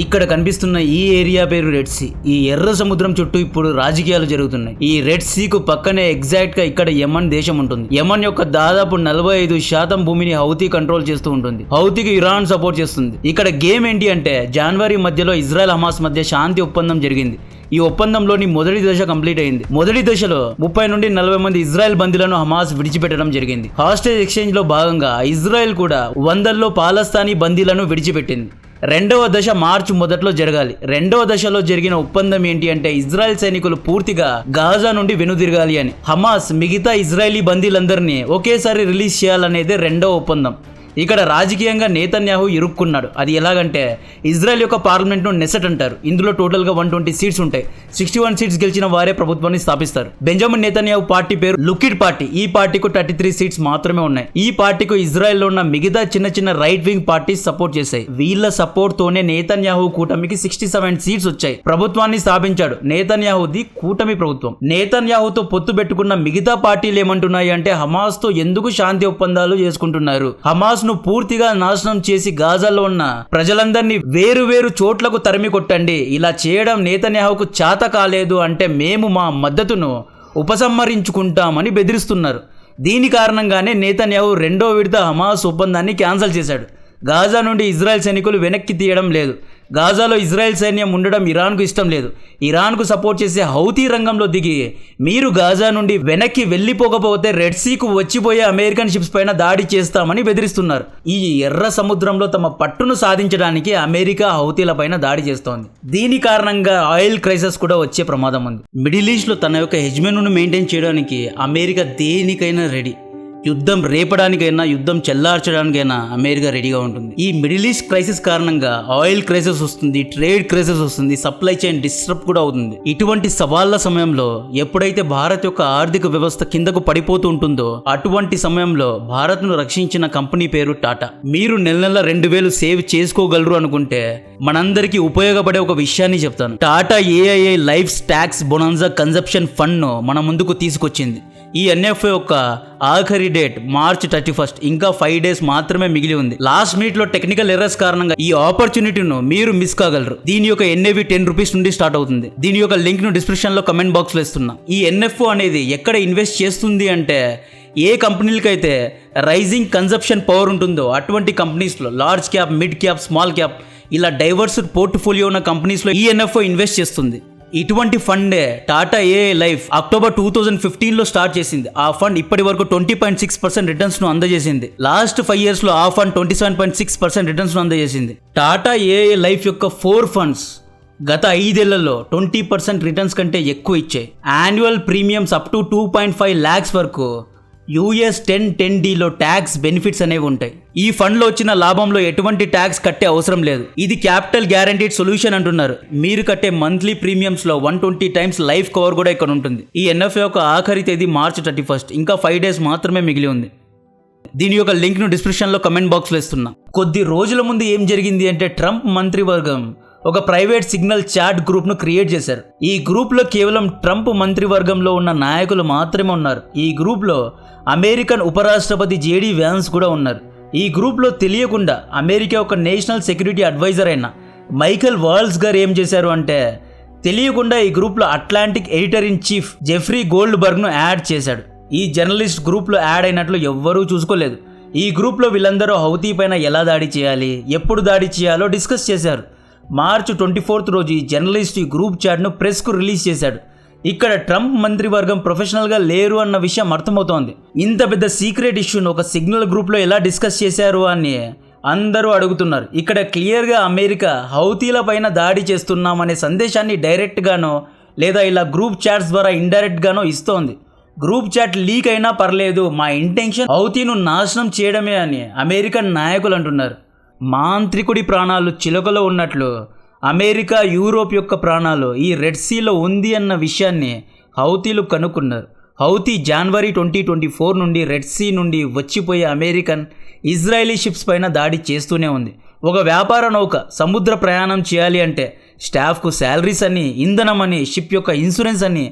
ఇక్కడ కనిపిస్తున్న ఈ ఏరియా పేరు రెడ్ సీ. ఈ ఎర్ర సముద్రం చుట్టూ ఇప్పుడు రాజకీయాలు జరుగుతున్నాయి. ఈ రెడ్ సీకు పక్కనే ఎగ్జాక్ట్ గా ఇక్కడ యమన్ దేశం ఉంటుంది. యమన్ యొక్క దాదాపు 45% భూమిని హౌతీ కంట్రోల్ చేస్తూ ఉంటుంది. హౌతీకి ఇరాన్ సపోర్ట్ చేస్తుంది. ఇక్కడ గేమ్ ఏంటి అంటే జనవరి మధ్యలో ఇజ్రాయెల్ హమాస్ మధ్య శాంతి ఒప్పందం జరిగింది. ఈ ఒప్పందంలోని మొదటి దశ కంప్లీట్ అయింది. మొదటి దశలో 30 నుండి 40 మంది ఇజ్రాయెల్ బందీలను హమాస్ విడిచిపెట్టడం జరిగింది. హాస్టేజ్ ఎక్స్చేంజ్ లో భాగంగా ఇజ్రాయెల్ కూడా 100లో పాలస్తానీ బందీలను విడిచిపెట్టింది. రెండవ దశ మార్చి మొదట్లో జరగాలి. రెండవ దశలో జరిగిన ఒప్పందం ఏంటి అంటే ఇజ్రాయెల్ సైనికులు పూర్తిగా గాజా నుండి వెనుదిరగాలి అని. హమాస్ మిగతా ఇజ్రాయలీ బందీలందరినీ ఒకేసారి రిలీజ్ చేయాలనేదే రెండవ ఒప్పందం. ఇక్కడ రాజకీయంగా నేతన్యాహు ఇరుక్కున్నాడు. అది ఎలాగంటే ఇజ్రాయెల్ యొక్క పార్లమెంట్ను నెసెట్ అంటారు. ఇందులో టోటల్గా 120 సీట్స్ ఉంటాయి. 61 సీట్స్ గెలిచిన వారే ప్రభుత్వాన్ని స్థాపిస్తారు. బెంజమిన్ నేతన్యాహు పార్టీ పేరు లిక్విడ్ పార్టీ. ఈ పార్టీకు 33 సీట్స్ మాత్రమే ఉన్నాయి. ఈ పార్టీకు ఇజ్రాయెల్లో ఉన్న మిగతా చిన్న రైట్ వింగ్ పార్టీస్ సపోర్ట్ చేశాయి. వీళ్ళ సపోర్ట్ తోనే నేతన్యాహు కూటమికి 67 సీట్స్ వచ్చాయి. ప్రభుత్వాన్ని స్థాపించాడు. నేతన్యాహుది కూటమి ప్రభుత్వం. నేతన్యాహుతో పొత్తు పెట్టుకున్న మిగతా పార్టీలు ఏమంటున్నాయి అంటే హమాస్ తో ఎందుకు శాంతి ఒప్పందాలు చేసుకుంటున్నారు, హమాస్ ను పూర్తిగా నాశనం చేసి గాజాలో ఉన్న ప్రజలందరినీ వేరు వేరు చోట్లకు తరిమి కొట్టండి. ఇలా చేయడం నేతన్యాహుకు చేత కాలేదు అంటే మేము మా మద్దతును ఉపసంహరించుకుంటామని బెదిరిస్తున్నారు. దీని కారణంగానే నేతన్యాహు రెండో విడత హమాస్ ఒప్పందాన్ని క్యాన్సిల్ చేశాడు. గాజా నుండి ఇజ్రాయెల్ సైనికులు వెనక్కి తీయడం లేదు. గాజాలో ఇజ్రాయెల్ సైన్యం ఉండడం ఇరాన్కు ఇష్టం లేదు. ఇరాన్కు సపోర్ట్ చేసే హౌతీ రంగంలో దిగి మీరు గాజా నుండి వెనక్కి వెళ్ళిపోకపోతే రెడ్ సీకు వచ్చిపోయే అమెరికన్ షిప్స్ పైన దాడి చేస్తామని బెదిరిస్తున్నారు. ఈ ఎర్ర సముద్రంలో తమ పట్టును సాధించడానికి అమెరికా హౌతీల పైన దాడి చేస్తోంది. దీని కారణంగా ఆయిల్ క్రైసిస్ కూడా వచ్చే ప్రమాదం ఉంది. మిడిల్ ఈస్ట్ లో తన యొక్క హెజ్మెన్ను మెయింటైన్ చేయడానికి అమెరికా దేనికైనా రెడీ. యుద్ధం రేపడానికైనా యుద్ధం చెల్లార్చడానికైనా అమెరికా రెడీగా ఉంటుంది. ఈ మిడిల్ ఈస్ట్ క్రైసిస్ కారణంగా ఆయిల్ క్రైసిస్ వస్తుంది, ట్రేడ్ క్రైసిస్ వస్తుంది, సప్లై చైన్ డిస్టర్బ్ కూడా అవుతుంది. ఇటువంటి సవాళ్ల సమయంలో ఎప్పుడైతే భారత్ యొక్క ఆర్థిక వ్యవస్థ కిందకు పడిపోతూ ఉంటుందో అటువంటి సమయంలో భారత్ ను రక్షించిన కంపెనీ పేరు టాటా. మీరు నెల 2000 సేవ్ చేసుకోగలరు అనుకుంటే మనందరికీ ఉపయోగపడే ఒక విషయాన్ని చెప్తాను. Tata AIA life tax bonanza consumption fund ను మన ముందుకు తీసుకొచ్చింది. ఈ ఎన్ఎఫ్ఐ యొక్క ఆఖరి డేట్ మార్చ్ 31. ఇంకా 5 డేస్ మాత్రమే మిగిలి ఉంది. లాస్ట్ మినిట్ లో టెక్నికల్ ఎర్రర్స్ కారణంగా ఈ ఆపర్చునిటీను మీరు మిస్ కాగలరు. దీని యొక్క ఎన్ఏవి 10 రూపీస్ నుండి స్టార్ట్ అవుతుంది. దీని యొక్క లింక్ ను డిస్క్రిప్షన్ లో కమెంట్ బాక్స్ లో ఇస్తున్నా. ఈ ఎన్ఎఫ్ఓ అనేది ఎక్కడ ఇన్వెస్ట్ చేస్తుంది అంటే ఏ కంపెనీలకైతే రైజింగ్ కన్జంప్షన్ పవర్ ఉంటుందో అటువంటి కంపెనీస్లో large cap, mid cap, small cap ఇలా డైవర్స్ పోర్ట్ఫోలియో ఉన్న కంపెనీస్లో ఈ ఎన్ఎఫ్ఓ ఇన్వెస్ట్ చేస్తుంది. ఇటువంటి ఫండే టాటా ఏఐ లైఫ్ అక్టోబర్ 2015లో స్టార్ట్ చేసింది. ఆ ఫండ్ ఇప్పటి వరకు 20.6% రిటర్న్స్ ను అందజేసింది. లాస్ట్ 5 years లో ఆ ఫండ్ 27.6% రిటర్న్స్ ను అందజేసింది. టాటా ఏఐ లైఫ్ యొక్క 4 ఫండ్స్ గత 5 ఏళ్లలో 20% రిటర్న్స్ కంటే ఎక్కువ ఇచ్చాయి. Annual premiums up to 2.5 lakhs వరకు US 1010Dలో ట్యాక్స్ బెనిఫిట్స్ అనేవి ఉంటాయి. ఈ ఫండ్లో వచ్చిన లాభంలో ఎటువంటి ట్యాక్స్ కట్టే అవసరం లేదు. ఇది క్యాపిటల్ గ్యారంటీడ్ సొల్యూషన్ అంటున్నారు. మీరు కట్టే మంత్లీ ప్రీమియమ్స్ లో 120 times లైఫ్ కవర్ కూడా ఇక్కడ ఉంటుంది. ఈ ఎన్ఎఫ్ఏ యొక్క ఆఖరి తేదీ మార్చ్ 31. ఇంకా 5 days మాత్రమే మిగిలి ఉంది. దీని యొక్క లింక్ ను డిస్క్రిప్షన్ లో కమెంట్ బాక్స్ లో ఇస్తున్నా. కొద్ది రోజుల ముందు ఏం జరిగింది అంటే ట్రంప్ మంత్రివర్గం ఒక ప్రైవేట్ సిగ్నల్ చాట్ గ్రూప్ ను క్రియేట్ చేశారు. ఈ గ్రూప్ లో కేవలం ట్రంప్ మంత్రివర్గంలో ఉన్న నాయకులు మాత్రమే ఉన్నారు. ఈ గ్రూప్ లో అమెరికన్ ఉపరాష్ట్రపతి జేడీ వ్యాన్స్ కూడా ఉన్నారు. ఈ గ్రూప్ లో తెలియకుండా అమెరికా ఒక నేషనల్ సెక్యూరిటీ అడ్వైజర్ అయిన మైఖేల్ వాల్స్ గారు ఏం చేశారు అంటే తెలియకుండా ఈ గ్రూప్ లో Atlantic editor in chief Jeffrey Goldberg ను యాడ్ చేశాడు. ఈ జర్నలిస్ట్ గ్రూప్ లో యాడ్ అయినట్లు ఎవ్వరూ చూసుకోలేదు. ఈ గ్రూప్ లో వీళ్ళందరూ హౌతీ పైన ఎలా దాడి చేయాలి, ఎప్పుడు దాడి చేయాలో డిస్కస్ చేశారు. మార్చ్ 24 రోజు ఈ జర్నలిస్ట్ ఈ గ్రూప్ చాట్ను ప్రెస్కు రిలీజ్ చేశాడు. ఇక్కడ ట్రంప్ మంత్రివర్గం ప్రొఫెషనల్గా లేరు అన్న విషయం అర్థమవుతోంది. ఇంత పెద్ద సీక్రెట్ ఇష్యూను ఒక సిగ్నల్ గ్రూప్లో ఎలా డిస్కస్ చేశారు అని అందరూ అడుగుతున్నారు. ఇక్కడ క్లియర్గా అమెరికా హౌతీల పైన దాడి చేస్తున్నామనే సందేశాన్ని డైరెక్ట్గానో లేదా ఇలా గ్రూప్ చాట్స్ ద్వారా ఇండైరెక్ట్గానో ఇస్తోంది. గ్రూప్ చాట్ లీక్ అయినా పర్లేదు, మా ఇంటెన్షన్ హౌతీను నాశనం చేయడమే అని అమెరికన్ నాయకులు అంటున్నారు. మాంత్రికుడి ప్రాణాలు చిలుకలో ఉన్నట్లు అమెరికా, యూరోప్ యొక్క ప్రాణాలు ఈ రెడ్ సీలో ఉంది అన్న విషయాన్ని హౌతీలు కనుక్కున్నారు. హౌతీ జనవరి 2024 నుండి రెడ్ సీ నుండి వచ్చిపోయే అమెరికన్, ఇజ్రాయలీ షిప్స్ పైన దాడి చేస్తూనే ఉంది. ఒక వ్యాపార నౌక సముద్ర ప్రయాణం చేయాలి అంటే స్టాఫ్కు శాలరీస్ అని, ఇంధనం అని, షిప్ యొక్క ఇన్సూరెన్స్ అని,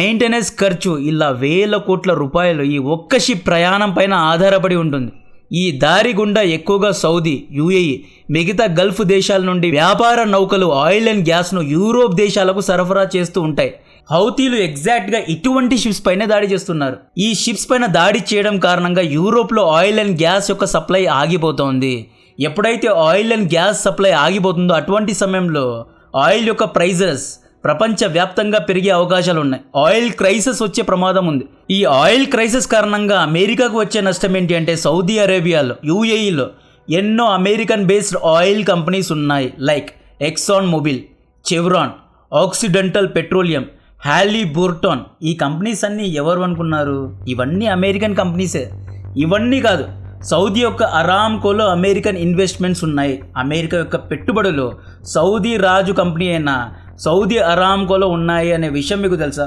మెయింటెనెన్స్ ఖర్చు ఇలా వేల కోట్ల రూపాయలు ఈ ఒక్క షిప్ ప్రయాణం పైన ఆధారపడి ఉంటుంది. ఈ దారి గుండా ఎక్కువగా సౌదీ, యుఏఈ, మిగతా గల్ఫ్ దేశాల నుండి వ్యాపార నౌకలు ఆయిల్ అండ్ గ్యాస్ను యూరోప్ దేశాలకు సరఫరా చేస్తూ ఉంటాయి. హౌతీలు ఎగ్జాక్ట్గా ఇటువంటి షిప్స్ పైన దాడి చేస్తున్నారు. ఈ షిప్స్ పైన దాడి చేయడం కారణంగా యూరోప్లో ఆయిల్ అండ్ గ్యాస్ యొక్క సప్లై ఆగిపోతోంది. ఎప్పుడైతే ఆయిల్ అండ్ గ్యాస్ సప్లై ఆగిపోతుందో అటువంటి సమయంలో ఆయిల్ యొక్క ప్రైజెస్ ప్రపంచవ్యాప్తంగా పెరిగే అవకాశాలు ఉన్నాయి. ఆయిల్ క్రైసిస్ వచ్చే ప్రమాదం ఉంది. ఈ ఆయిల్ క్రైసిస్ కారణంగా అమెరికాకు వచ్చే నష్టం ఏంటి అంటే సౌదీ అరేబియాలో, యుఏఈలో ఎన్నో అమెరికన్ బేస్డ్ ఆయిల్ కంపెనీస్ ఉన్నాయి. Like Exxon Mobil, Chevron, Occidental Petroleum, Halliburton. ఈ కంపెనీస్ అన్నీ ఎవరు అనుకున్నారు? ఇవన్నీ అమెరికన్ కంపెనీసే. ఇవన్నీ కాదు, సౌదీ యొక్క అరామ్కోలో అమెరికన్ ఇన్వెస్ట్మెంట్స్ ఉన్నాయి. అమెరికా యొక్క పెట్టుబడులు సౌదీ రాజు కంపెనీ అయిన సౌదీ అరామ్కోలో ఉన్నాయి అనే విషయం మీకు తెలుసా?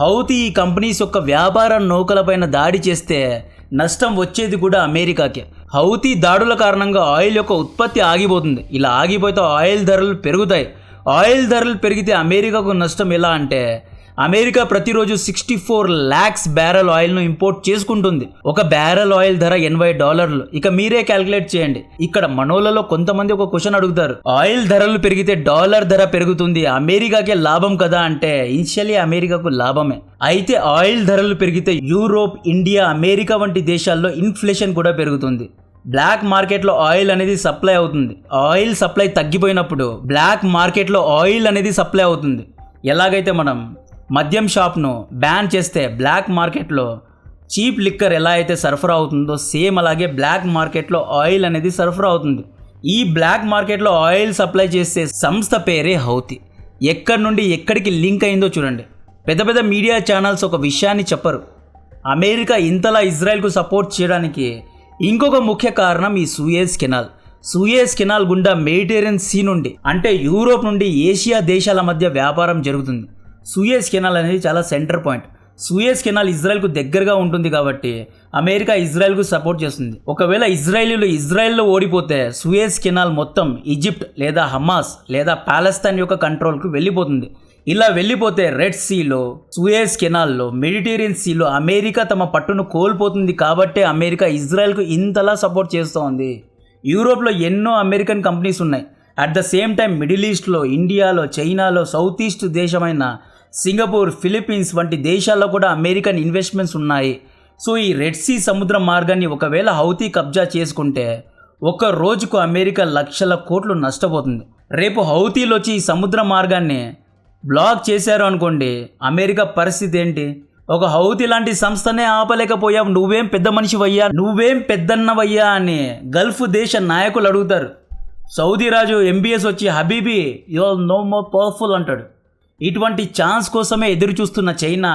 హౌతీ ఈ కంపెనీస్ యొక్క వ్యాపార నౌకలపైన దాడి చేస్తే నష్టం వచ్చేది కూడా అమెరికాకే. హౌతీ దాడుల కారణంగా ఆయిల్ యొక్క ఉత్పత్తి ఆగిపోతుంది. ఇలా ఆగిపోతే ఆయిల్ ధరలు పెరుగుతాయి. ఆయిల్ ధరలు పెరిగితే అమెరికాకు నష్టం ఎలా అంటే అమెరికా ప్రతిరోజు 64 lakhs బ్యారెల్ ఆయిల్ను ఇంపోర్ట్ చేసుకుంటుంది. ఒక బ్యారెల్ ఆయిల్ ధర $80. ఇక మీరే క్యాల్కులేట్ చేయండి. ఇక్కడ మనోళ్ళలో కొంతమంది ఒక క్వశ్చన్ అడుగుతారు, ఆయిల్ ధరలు పెరిగితే డాలర్ ధర పెరుగుతుంది, అమెరికాకే లాభం కదా అంటే ఇనిషియల్లీ అమెరికాకు లాభమే. అయితే ఆయిల్ ధరలు పెరిగితే యూరోప్, ఇండియా, అమెరికా వంటి దేశాల్లో ఇన్ఫ్లేషన్ కూడా పెరుగుతుంది. బ్లాక్ మార్కెట్లో ఆయిల్ అనేది సప్లై అవుతుంది. ఆయిల్ సప్లై తగ్గిపోయినప్పుడు బ్లాక్ మార్కెట్లో ఆయిల్ అనేది సప్లై అవుతుంది. ఎలాగైతే మనం మద్యం షాప్ను బ్యాన్ చేస్తే బ్లాక్ మార్కెట్లో చీప్ లిక్కర్ ఎలా అయితే సరఫరా అవుతుందో సేమ్ అలాగే బ్లాక్ మార్కెట్లో ఆయిల్ అనేది సరఫరా అవుతుంది. ఈ బ్లాక్ మార్కెట్లో ఆయిల్ సప్లై చేసే సంస్థ పేరే హౌతీ. ఎక్కడి నుండి ఎక్కడికి లింక్ అయిందో చూడండి. పెద్ద పెద్ద మీడియా ఛానల్స్ ఒక విషయాన్ని చెప్పరు. అమెరికా ఇంతలా ఇజ్రాయెల్కు సపోర్ట్ చేయడానికి ఇంకొక ముఖ్య కారణం ఈ సూయజ్ కెనాల్. సూయజ్ కెనాల్ గుండా మెడిటరేనియన్ సీ నుండి అంటే యూరోప్ నుండి ఏషియా దేశాల మధ్య వ్యాపారం జరుగుతుంది. సూయజ్ కెనాల్ అనేది చాలా సెంటర్ పాయింట్. సూయజ్ కెనాల్ ఇజ్రాయెల్కు దగ్గరగా ఉంటుంది కాబట్టి అమెరికా ఇజ్రాయెల్కు సపోర్ట్ చేస్తుంది. ఒకవేళ ఇజ్రాయేలీలు ఇజ్రాయెల్లో ఓడిపోతే సూయజ్ కెనాల్ మొత్తం ఈజిప్ట్ లేదా హమాస్ లేదా పాలస్తీన్ యొక్క కంట్రోల్కు వెళ్ళిపోతుంది. ఇలా వెళ్ళిపోతే రెడ్ సీలో, సూయజ్ కెనాల్లో, మెడిటరేనియన్ సీలో అమెరికా తమ పట్టును కోల్పోతుంది. కాబట్టే అమెరికా ఇజ్రాయెల్కు ఇంతలా సపోర్ట్ చేస్తోంది. యూరోప్లో ఎన్నో అమెరికన్ కంపెనీస్ ఉన్నాయి. At the same time middle ఈస్ట్లో, ఇండియాలో, చైనాలో, సౌత్ ఈస్ట్ దేశమైన సింగపూర్, ఫిలిప్పీన్స్ వంటి దేశాల్లో కూడా అమెరికన్ ఇన్వెస్ట్మెంట్స్ ఉన్నాయి. సో ఈ రెడ్ సీ సముద్ర మార్గాన్ని ఒకవేళ హౌతీ కబ్జా చేసుకుంటే ఒక రోజుకు అమెరికా లక్షల కోట్లు నష్టపోతుంది. రేపు హౌతీలు వచ్చి ఈ సముద్ర మార్గాన్ని బ్లాక్ చేశారు అనుకోండి, అమెరికా పరిస్థితి ఏంటి? ఒక హౌతీ లాంటి సంస్థనే ఆపలేకపోయావు, నువ్వేం పెద్ద మనిషివయ్యా, నువ్వేం పెద్దన్నవయ్యా అని గల్ఫ్ దేశ నాయకులు అడుగుతారు. సౌదీ రాజు ఎంబీఎస్ వచ్చి హబీబీ you are no more powerful అంటాడు. ఇటువంటి ఛాన్స్ కోసమే ఎదురు చూస్తున్న చైనా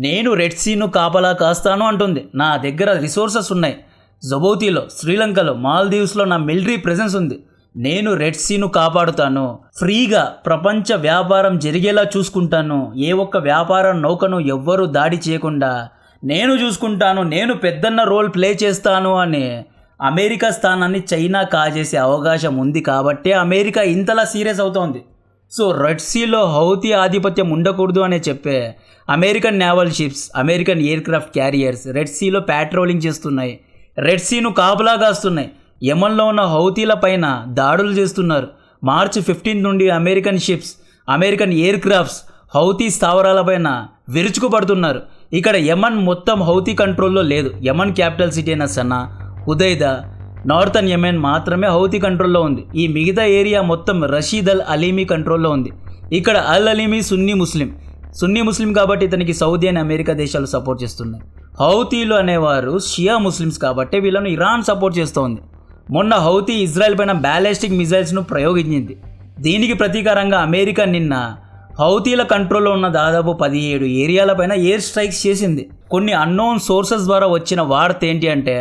నేను రెడ్ సీను కాపలా కాస్తాను అంటుంది. నా దగ్గర రిసోర్సెస్ ఉన్నాయి. జబౌతీలో, శ్రీలంకలో, మాల్దీవ్స్లో నా మిలిటరీ ప్రెజెన్స్ ఉంది. నేను రెడ్ సీను కాపాడుతాను. ఫ్రీగా ప్రపంచ వ్యాపారం జరిగేలా చూసుకుంటాను. ఏ ఒక్క వ్యాపార నౌకను ఎవ్వరూ దాడి చేయకుండా నేను చూసుకుంటాను. నేను పెద్దన్న రోల్ ప్లే చేస్తాను అని అమెరికా స్థానాన్ని చైనా కాజేసే అవకాశం ఉంది. కాబట్టే అమెరికా ఇంతలా సీరియస్ అవుతోంది. సో రెడ్ సీలో హౌతీ ఆధిపత్యం ఉండకూడదు అనే చెప్పే American naval ships, American aircraft carriers red సీలో ప్యాట్రోలింగ్ చేస్తున్నాయి. రెడ్ సీను కాపలా కాస్తున్నాయి. యెమెన్లో ఉన్న హౌతీల పైన దాడులు చేస్తున్నారు. మార్చి 15 నుండి American ships, American aircrafts Houthi స్థావరాలపైన విరుచుకుపడుతున్నారు. ఇక్కడ యెమెన్ మొత్తం హౌతీ కంట్రోల్లో లేదు. యెమెన్ క్యాపిటల్ సిటీ అయిన సనా, హుదైదా, నార్థన్ యెమెన్ మాత్రమే హౌతీ కంట్రోల్లో ఉంది. ఈ మిగతా ఏరియా మొత్తం రషీద్ అల్ అలీమీ కంట్రోల్లో ఉంది. ఇక్కడ అల్ అలీమీ సున్నీ ముస్లిం కాబట్టి ఇతనికి సౌదీ అని అమెరికా దేశాలు సపోర్ట్ చేస్తున్నాయి. హౌతీలు అనేవారు షియా ముస్లిమ్స్ కాబట్టి వీళ్ళను ఇరాన్ సపోర్ట్ చేస్తోంది. మొన్న హౌతీ ఇజ్రాయెల్ పైన బ్యాలిస్టిక్ మిజైల్స్ను ప్రయోగించింది. దీనికి ప్రతీకారంగా అమెరికా నిన్న హౌతీల కంట్రోల్లో ఉన్న దాదాపు 17 ఏరియాలపైన ఎయిర్ స్ట్రైక్స్ చేసింది. కొన్ని అన్నోన్ సోర్సెస్ ద్వారా వచ్చిన వార్త ఏంటి అంటే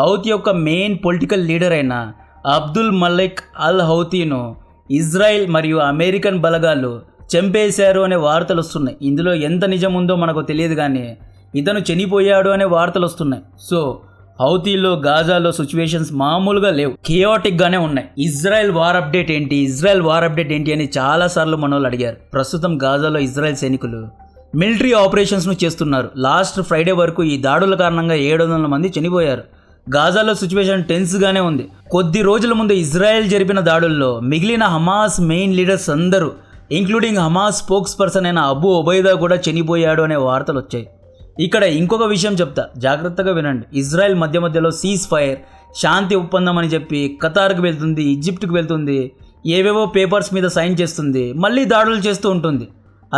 హౌతీ యొక్క మెయిన్ పొలిటికల్ లీడర్ అయిన అబ్దుల్ మలిక్ అల్ హౌతీను ఇజ్రాయెల్ మరియు అమెరికన్ బలగాలు చంపేశారు అనే వార్తలు వస్తున్నాయి. ఇందులో ఎంత నిజం ఉందో మనకు తెలియదు, కానీ ఇతను చనిపోయాడు అనే వార్తలు వస్తున్నాయి. సో హౌతీలో, గాజాలో సిచ్యువేషన్స్ మామూలుగా లేవు, కియోటిక్గానే ఉన్నాయి. ఇజ్రాయెల్ వార్ అప్డేట్ ఏంటి అని చాలాసార్లు మనోళ్ళు అడిగారు. ప్రస్తుతం గాజాలో ఇజ్రాయెల్ సైనికులు మిలిటరీ ఆపరేషన్స్ను చేస్తున్నారు. లాస్ట్ ఫ్రైడే వరకు ఈ దాడుల కారణంగా 700 మంది చనిపోయారు. గాజాలో సిచ్యువేషన్ టెన్స్గానే ఉంది. కొద్ది రోజుల ముందు ఇజ్రాయెల్ జరిపిన దాడుల్లో మిగిలిన హమాస్ మెయిన్ లీడర్స్ అందరూ ఇంక్లూడింగ్ హమాస్ స్పోక్స్ పర్సన్ అయిన అబూ ఒబైదా కూడా చనిపోయాడు అనే వార్తలు వచ్చాయి. ఇక్కడ ఇంకొక విషయం చెప్తా, జాగ్రత్తగా వినండి. ఇజ్రాయెల్ మధ్యలో సీజ్ ఫైర్, శాంతి ఒప్పందం అని చెప్పి ఖతార్కి వెళ్తుంది, ఈజిప్ట్కి వెళ్తుంది, ఏవేవో పేపర్స్ మీద సైన్ చేస్తుంది, మళ్ళీ దాడులు చేస్తూ ఉంటుంది.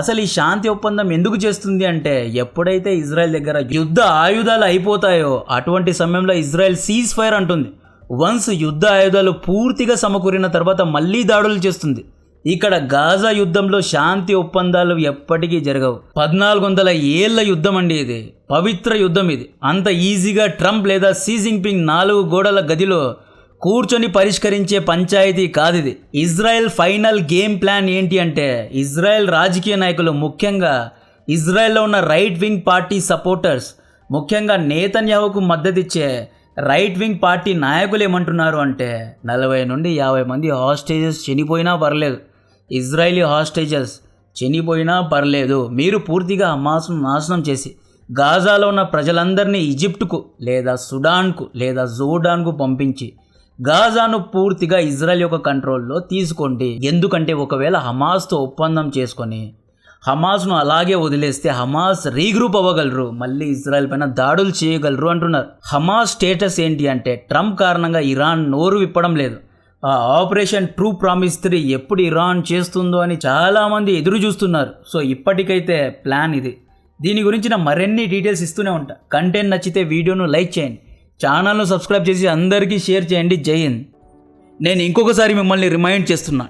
అసలు ఈ శాంతి ఒప్పందం ఎందుకు చేస్తుంది అంటే, ఎప్పుడైతే ఇజ్రాయెల్ దగ్గర యుద్ధ ఆయుధాలు అయిపోతాయో అటువంటి సమయంలో ఇజ్రాయెల్ సీజ్ ఫైర్ అంటుంది. వన్స్ యుద్ధ ఆయుధాలు పూర్తిగా సమకూరిన తర్వాత మళ్ళీ దాడులు చేస్తుంది. ఇక్కడ గాజా యుద్ధంలో శాంతి ఒప్పందాలు ఎప్పటికీ జరగవు. 1400 ఏళ్ల యుద్ధం అండి ఇది, పవిత్ర యుద్ధం ఇది. అంత ఈజీగా ట్రంప్ లేదా షీ జిన్పింగ్ 4 గోడల గదిలో కూర్చొని పరిష్కరించే పంచాయతీ కాదిది. ఇజ్రాయెల్ ఫైనల్ గేమ్ ప్లాన్ ఏంటి అంటే, ఇజ్రాయెల్ రాజకీయ నాయకులు, ముఖ్యంగా ఇజ్రాయెల్లో ఉన్న రైట్ వింగ్ పార్టీ సపోర్టర్స్, ముఖ్యంగా నేతన్యాహుకు మద్దతిచ్చే రైట్ వింగ్ పార్టీ నాయకులు ఏమంటున్నారు అంటే, 40 నుండి 50 మంది హాస్టేజెస్ చనిపోయినా పర్లేదు, ఇజ్రాయలీ హాస్టేజెస్ చనిపోయినా పర్లేదు, మీరు పూర్తిగా హమాస్ను నాశనం చేసి గాజాలో ఉన్న ప్రజలందరినీ ఈజిప్టుకు లేదా సుడాన్కు లేదా జోర్డాన్కు పంపించి గాజాను పూర్తిగా ఇజ్రాయెల్ యొక్క కంట్రోల్లో తీసుకోండి. ఎందుకంటే ఒకవేళ హమాస్తో ఒప్పందం చేసుకొని హమాస్ను అలాగే వదిలేస్తే హమాస్ రీగ్రూప్ అవ్వగలరు, మళ్ళీ ఇజ్రాయెల్ పైన దాడులు చేయగలరు అంటున్నారు. హమాస్ స్టేటస్ ఏంటి అంటే, ట్రంప్ కారణంగా ఇరాన్ నోరు విప్పడం లేదు. ఆ ఆపరేషన్ ట్రూ ప్రామిస్ 3 ఎప్పుడు ఇరాన్ చేస్తుందో అని చాలామంది ఎదురు చూస్తున్నారు. సో ఇప్పటికైతే ప్లాన్ ఇది. దీని గురించిన మరిన్ని డీటెయిల్స్ ఇస్తూనే ఉంటా. కంటెంట్ నచ్చితే వీడియోను లైక్ చేయండి, ఛానల్ను సబ్స్క్రైబ్ చేసి అందరికీ షేర్ చేయండి. జై హింద్. నేను ఇంకొకసారి మిమ్మల్ని రిమైండ్ చేస్తున్నా,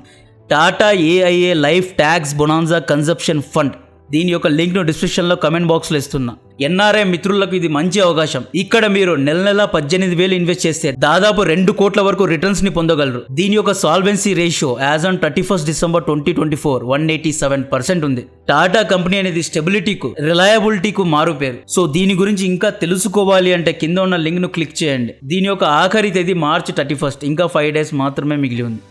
Tata AIA life tax bonanza conception fund, దీని యొక్క లింక్ను డిస్క్రిప్షన్లో కమెంట్ బాక్స్లో ఇస్తున్నా. ఎన్ఆర్ఐ మిత్రులకు ఇది మంచి అవకాశం. ఇక్కడ మీరు నెల 18,000 ఇన్వెస్ట్ చేస్తే దాదాపు 2 కోట్ల వరకు రిటర్న్స్ని పొందగలరు. దీని యొక్క solvency ratio as on 31 December 2024 187% ఉంది. టాటా కంపెనీ అనేది స్టెబిలిటీకు, రిలయబిలిటీకు మారుపేరు. సో దీని గురించి ఇంకా తెలుసుకోవాలి అంటే కింద ఉన్న లింక్ను క్లిక్ చేయండి. దీని యొక్క ఆఖరి తేదీ మార్చి 31, ఇంకా 5 డేస్ మాత్రమే మిగిలి ఉంది.